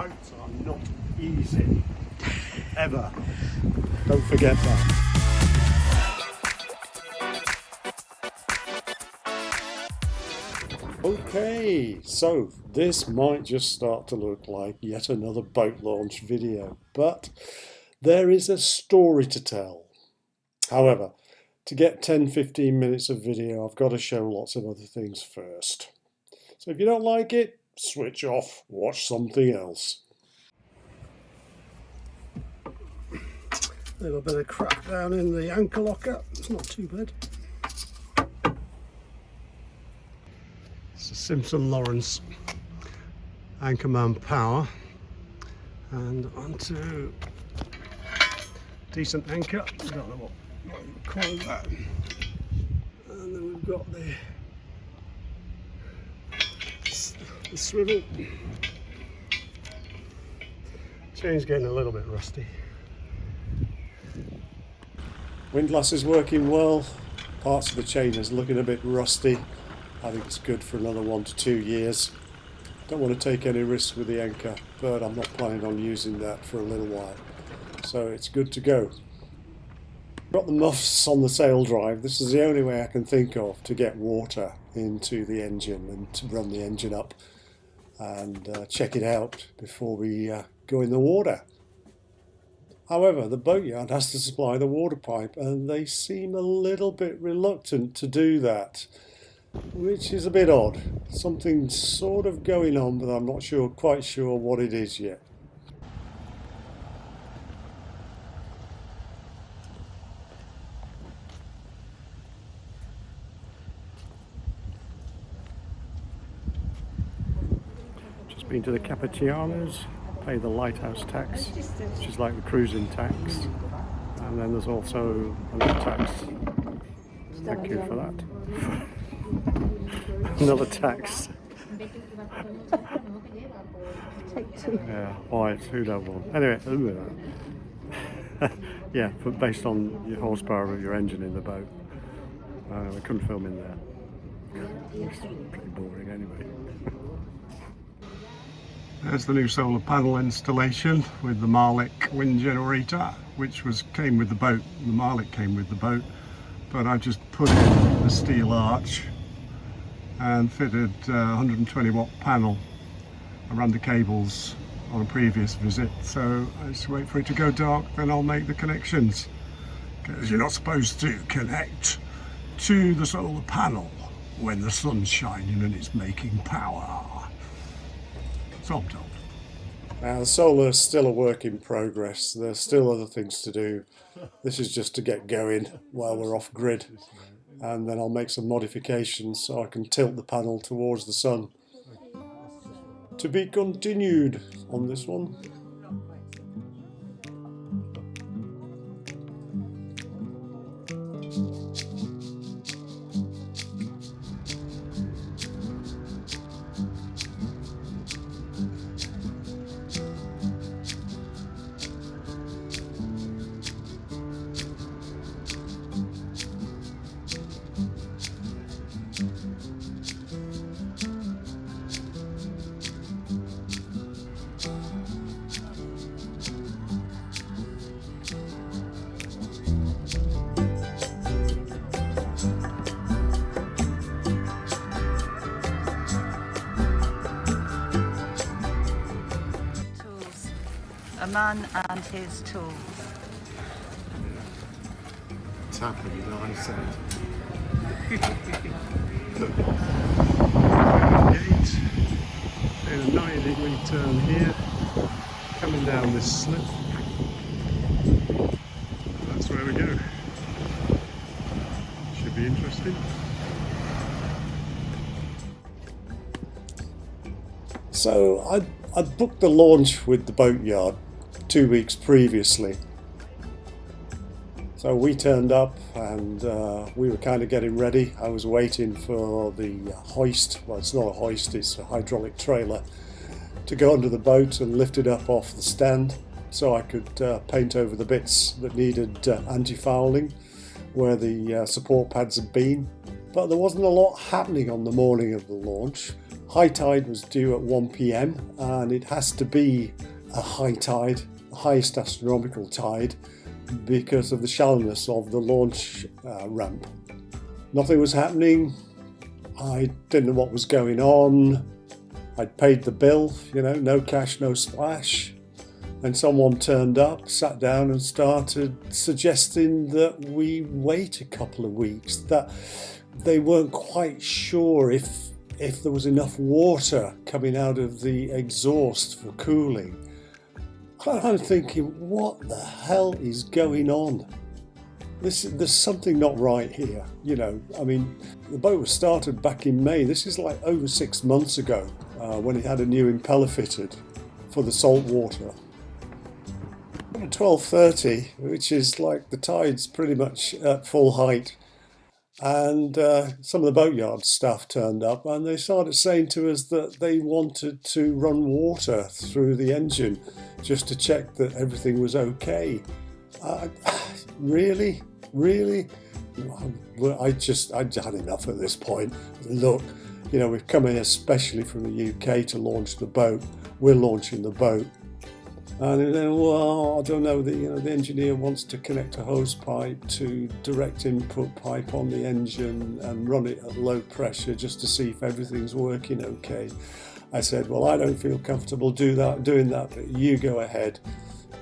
Boats are not easy, ever. Don't forget that. Okay, so this might just start to look like yet another boat launch video, but there is a story to tell. However, to get 10-15 minutes of video, I've got to show lots of other things first. So if you don't like it, switch off, watch something else. A little bit of crap down in the anchor locker, it's not too bad. It's a Simpson-Lawrence Anchorman Power, and onto decent anchor, I don't know what you call that. And then we've got the swivel. Chain's getting a little bit rusty. Windlass is working well, parts of the chain is looking a bit rusty. I think it's good for another 1 to 2 years. Don't want to take any risks with the anchor, but I'm not planning on using that for a little while. So it's good to go. Got the muffs on the sail drive. This is the only way I can think of to get water into the engine and to run the engine up and check it out before we go in the water. However, the boatyard has to supply the water pipe and they seem a little bit reluctant to do that, which is a bit odd. Something's sort of going on, but I'm not quite sure what it is yet. Just been to the Capitana's, pay the lighthouse tax, which is like the cruising tax, and then there's also another tax. Thank you for that. Another tax. Yeah, white, who don't want? Anyway, yeah, but based on your horsepower of your engine in the boat, we couldn't film in there. It's pretty boring anyway. There's the new solar panel installation with the Marlick wind generator, which came with the boat. The Marlick came with the boat, but I just put in the steel arch and fitted a 120 watt panel. I ran the cables on a previous visit, so I just wait for it to go dark, then I'll make the connections. Because you're not supposed to connect to the solar panel when the sun's shining and it's making power. So I'm told. Now the solar is still a work in progress. There's still other things to do. This is just to get going while we're off grid. And then I'll make some modifications so I can tilt the panel towards the sun. To be continued on this one. A man and his tools. Tapping, I said. Gate. In a 90-degree turn here. Coming down this slip. That's where we go. Should be interesting. So I booked the launch with the boatyard 2 weeks previously. So we turned up and we were kind of getting ready. I was waiting for the hoist, well it's not a hoist, it's a hydraulic trailer, to go under the boat and lift it up off the stand so I could paint over the bits that needed anti-fouling where the support pads had been. But there wasn't a lot happening on the morning of the launch. High tide was due at 1 p.m. and it has to be a high tide, the highest astronomical tide, because of the shallowness of the launch ramp. Nothing was happening. I didn't know what was going on. I'd paid the bill, no cash, no splash. And someone turned up, sat down and started suggesting that we wait a couple of weeks, that they weren't quite sure if there was enough water coming out of the exhaust for cooling. I'm thinking, what the hell is going on? There's something not right here, the boat was started back in May. This is like over 6 months ago, when it had a new impeller fitted for the salt water. At 12:30, which is like the tide's pretty much at full height, and some of the boatyard staff turned up and they started saying to us that they wanted to run water through the engine just to check that everything was okay. Really? I'd had enough at this point. Look, we've come in especially from the UK to launch the boat. We're launching the boat. And then, I don't know, the engineer wants to connect a hose pipe to direct input pipe on the engine and run it at low pressure just to see if everything's working okay. I said, well, I don't feel comfortable doing that, but you go ahead.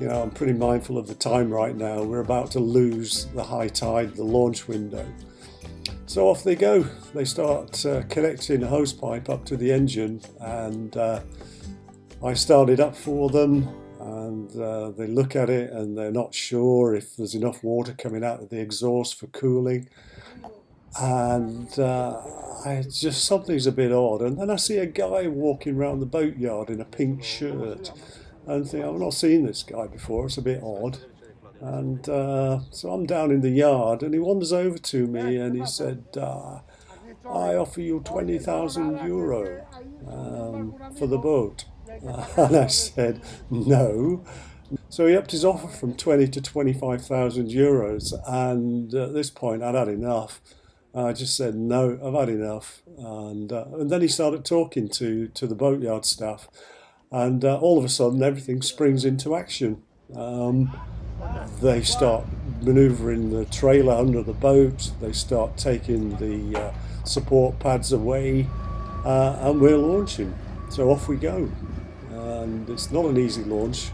I'm pretty mindful of the time right now. We're about to lose the high tide, the launch window. So off they go. They start connecting a hose pipe up to the engine, and I started up for them. And they look at it and they're not sure if there's enough water coming out of the exhaust for cooling. And something's a bit odd. And then I see a guy walking around the boatyard in a pink shirt. And think, I've not seen this guy before, it's a bit odd. And so I'm down in the yard and he wanders over to me and he said, I offer you €20,000 for the boat. And I said, no. So he upped his offer from 20 to 25,000 euros. And at this point, I'd had enough. I just said, no, I've had enough. And then he started talking to the boatyard staff. And all of a sudden, everything springs into action. They start manoeuvring the trailer under the boat. They start taking the support pads away. And we're launching. So off we go. And it's not an easy launch.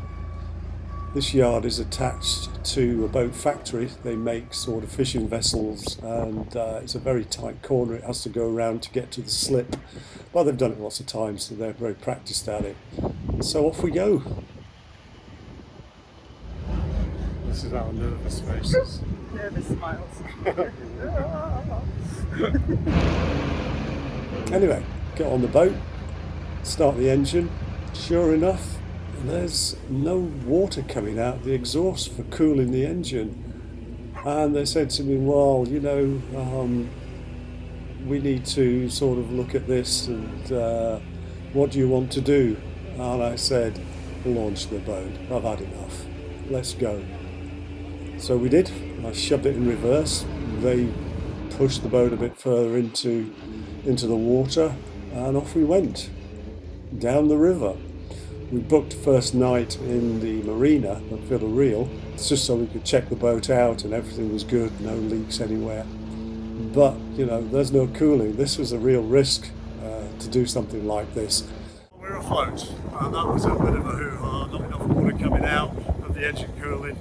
This yard is attached to a boat factory. They make sort of fishing vessels, and it's a very tight corner. It has to go around to get to the slip. Well, they've done it lots of times, so they're very practiced at it. So off we go. This is our nervous faces. Nervous smiles. Anyway, get on the boat, start the engine. Sure enough, there's no water coming out the exhaust for cooling the engine. And they said to me, well, we need to sort of look at this, and what do you want to do? And I said, launch the boat. I've had enough. Let's go. So we did. I shoved it in reverse. They pushed the boat a bit further into the water, and off we went down the river. We booked first night in the Marina at Vila, just so we could check the boat out and everything was good, no leaks anywhere. But, there's no cooling. This was a real risk to do something like this. We're afloat, and that was a bit of a hoo-ha. Not enough water coming out of the engine cooling.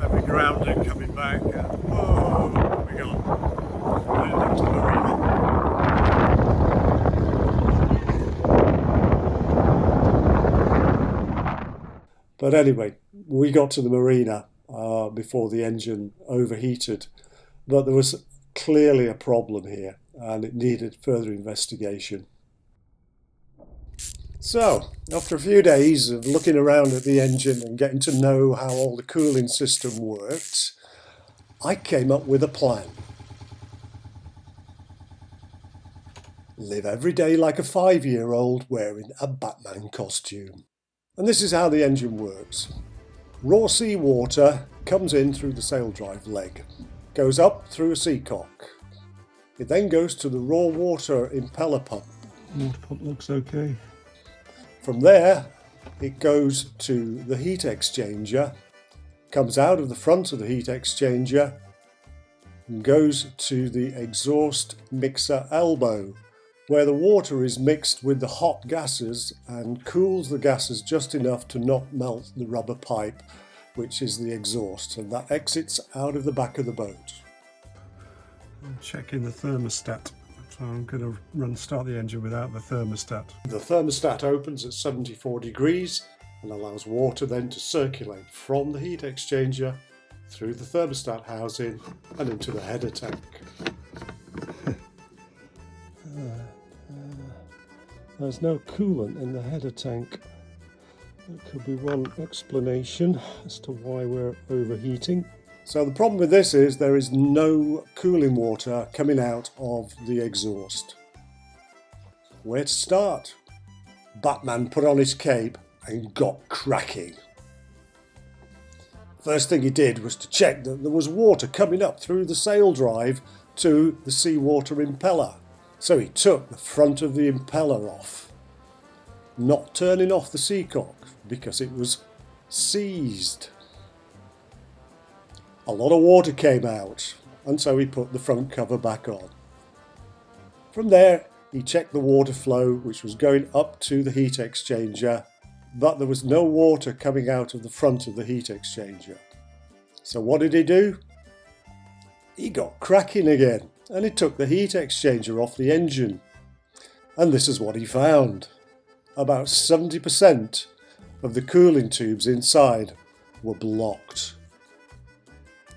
Then we grounded coming back, and whoa, where we gone? Headed up to the Marina. But anyway, we got to the Marina before the engine overheated. But there was clearly a problem here and it needed further investigation. So, after a few days of looking around at the engine and getting to know how all the cooling system worked, I came up with a plan. Live every day like a 5-year-old wearing a Batman costume. And this is how the engine works. Raw sea water comes in through the sail drive leg, goes up through a seacock. It then goes to the raw water impeller pump, Water pump looks okay. From there, it goes to the heat exchanger, comes out of the front of the heat exchanger, and goes to the exhaust mixer elbow, where the water is mixed with the hot gases and cools the gases just enough to not melt the rubber pipe, which is the exhaust, and that exits out of the back of the boat. I'm checking the thermostat. So I'm going to start the engine without the thermostat. The thermostat opens at 74 degrees and allows water then to circulate from the heat exchanger through the thermostat housing and into the header tank. There's no coolant in the header tank. That could be one explanation as to why we're overheating. So the problem with this is there is no cooling water coming out of the exhaust. Where to start? Batman put on his cape and got cracking. First thing he did was to check that there was water coming up through the sail drive to the seawater impeller. So he took the front of the impeller off, not turning off the seacock because it was seized. A lot of water came out, and so he put the front cover back on. From there, he checked the water flow, which was going up to the heat exchanger, but there was no water coming out of the front of the heat exchanger. So what did he do? He got cracking again, and he took the heat exchanger off the engine. And this is what he found. About 70% of the cooling tubes inside were blocked.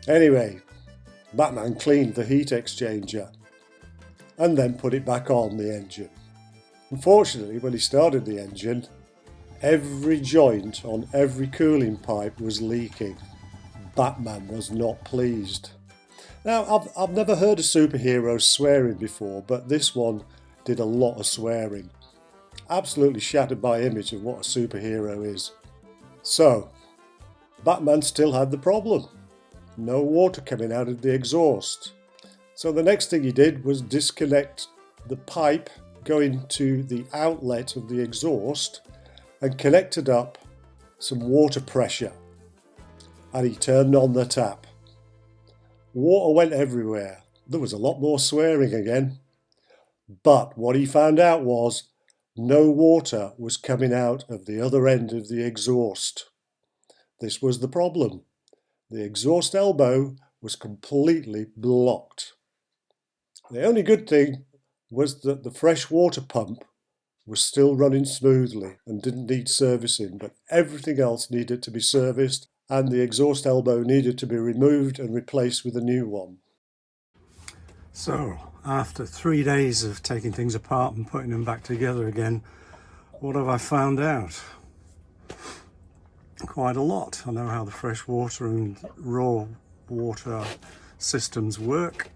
Anyway, Batman cleaned the heat exchanger and then put it back on the engine. Unfortunately, when he started the engine, every joint on every cooling pipe was leaking. Batman was not pleased. Now, I've never heard of superheroes swearing before, but this one did a lot of swearing. Absolutely shattered my image of what a superhero is. So, Batman still had the problem. No water coming out of the exhaust. So the next thing he did was disconnect the pipe going to the outlet of the exhaust and connected up some water pressure. And he turned on the tap. Water went everywhere. There was a lot more swearing again. But what he found out was no water was coming out of the other end of the exhaust. This was the problem. The exhaust elbow was completely blocked. The only good thing was that the fresh water pump was still running smoothly and didn't need servicing, but everything else needed to be serviced and the exhaust elbow needed to be removed and replaced with a new one. So, after 3 days of taking things apart and putting them back together again, what have I found out? Quite a lot. I know how the freshwater and raw water systems work.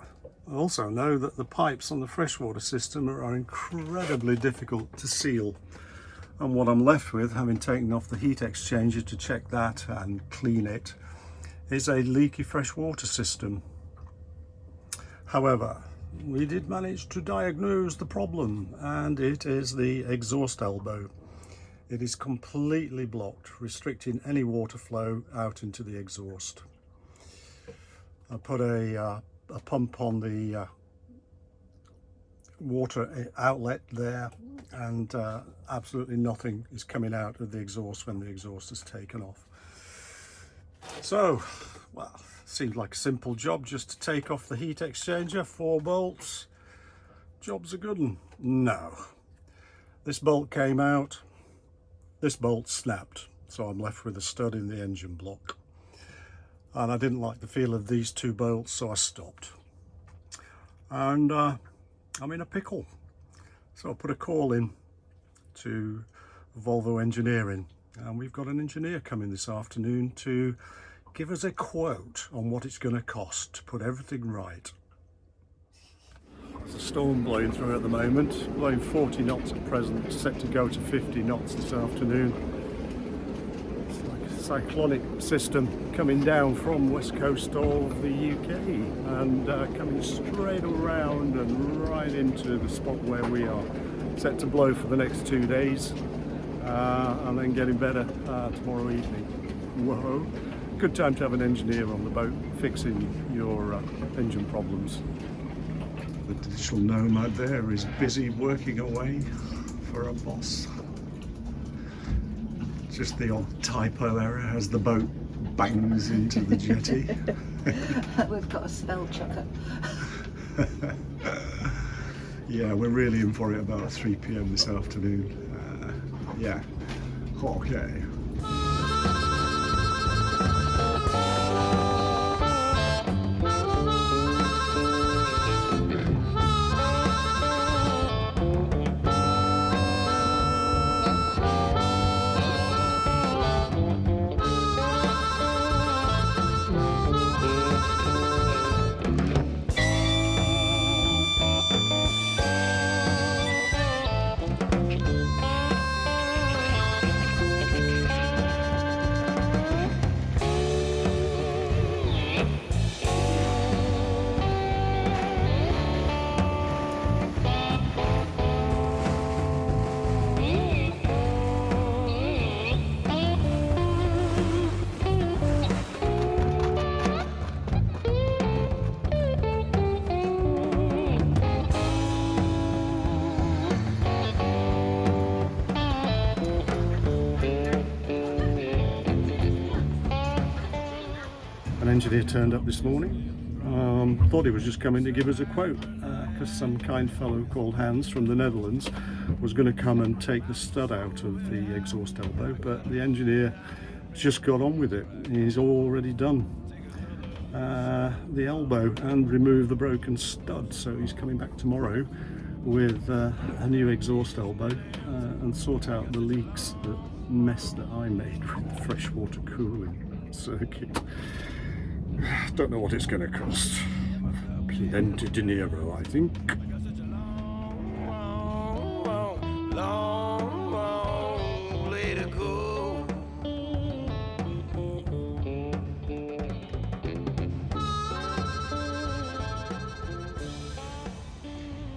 I also know that the pipes on the freshwater system are incredibly difficult to seal. And what I'm left with, having taken off the heat exchanger to check that and clean it, is a leaky freshwater system. However, we did manage to diagnose the problem, and it is the exhaust elbow. It is completely blocked, restricting any water flow out into the exhaust. I put a pump on the water outlet there, and absolutely nothing is coming out of the exhaust when the exhaust is taken off. So, well, seems like a simple job just to take off the heat exchanger, 4 bolts. Job's a good one. No. This bolt came out. This bolt snapped, so I'm left with a stud in the engine block. And I didn't like the feel of these 2 bolts, so I stopped. And I'm in a pickle. So I put a call in to Volvo Engineering, and we've got an engineer coming this afternoon to give us a quote on what it's going to cost to put everything right. There's a storm blowing through at the moment, blowing 40 knots at present, it's set to go to 50 knots this afternoon. It's like a cyclonic system coming down from west coast of the UK and coming straight around and right into the spot where we are. set to blow for the next 2 days, and then getting better tomorrow evening. Whoa! Good time to have an engineer on the boat fixing your engine problems. The digital nomad there is busy working away for a boss. Just the odd typo error as the boat bangs into the jetty. We've got a spell checker. Yeah, we're really in for it about 3 p.m. this afternoon. Yeah, okay. An engineer turned up this morning. Thought he was just coming to give us a quote, because some kind fellow called Hans from the Netherlands was going to come and take the stud out of the exhaust elbow, but the engineer just got on with it. He's already done the elbow and removed the broken stud, so he's coming back tomorrow with a new exhaust elbow and sort out the leaks, the mess that I made with the freshwater cooling circuit. Don't know what it's going to cost. Plenty dinero, I think. Long way to go.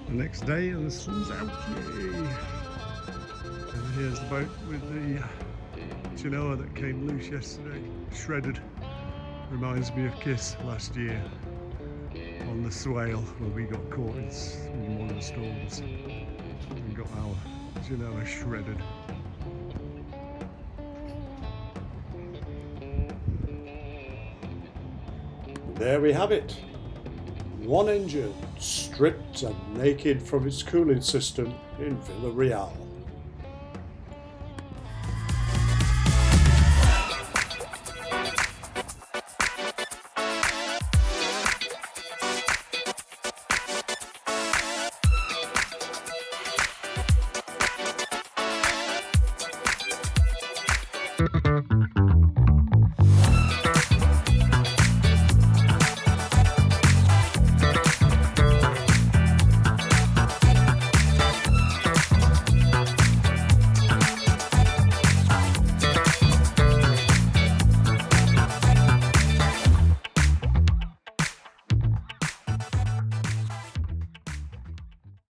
The next day and the sun's out. Yay! And here's the boat with the genoa that came loose yesterday, shredded. Reminds me of Kiss last year on the swale where we got caught in one of the storms and got our genoa shredded. There we have it. One engine stripped and naked from its cooling system in Vila.